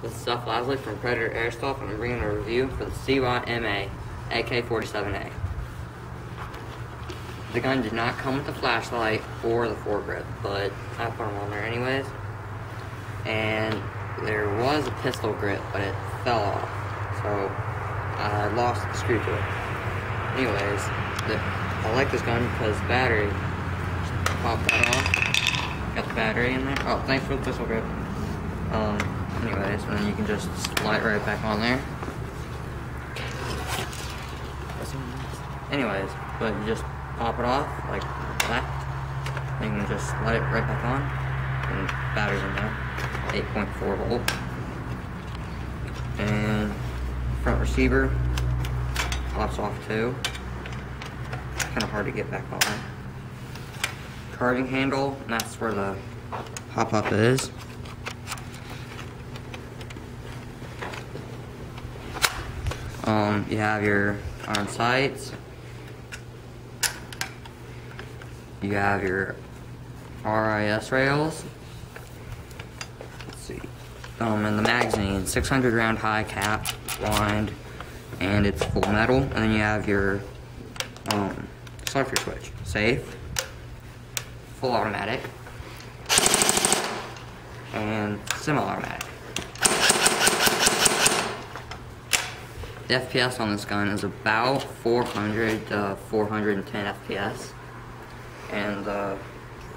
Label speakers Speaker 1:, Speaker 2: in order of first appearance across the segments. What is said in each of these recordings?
Speaker 1: This is Seth Lasley from Predz Airsoft, and I'm bringing a review for the CYMA A Ak-47. The gun did not come with the flashlight or the foregrip, but I put them on there anyways. And there was a pistol grip, but it fell off, so I lost the screw to it. Anyways, I like this gun because the battery, pop that off, got the battery in there. Oh, thanks for the pistol grip. Anyways, and then you can just slide right back on there. Anyways, but you just pop it off like that. And you can just slide it right back on. And battery's in there. 8.4 volt. And front receiver pops off too. Kind of hard to get back on. Carving handle, and that's where the pop-up is. You have your iron sights. You have your RIS rails. Let's see. And the magazine, 600 round high cap, blind, and it's full metal. And then you have your sulfur switch, safe, full automatic, and semi-automatic. The FPS on this gun is about 400 to 410 FPS, and the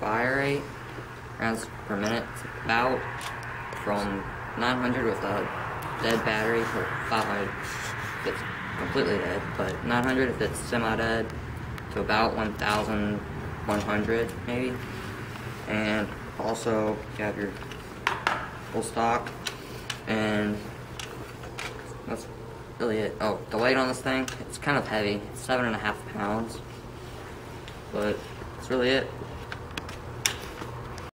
Speaker 1: fire rate rounds per minute is about from 900 with a dead battery to 500 if it's completely dead, but 900 if it's semi-dead to about 1,100 maybe. And also you have your full stock, and that's really it. Oh, the weight on this thing, it's kind of heavy. It's 7.5 pounds, but that's really it.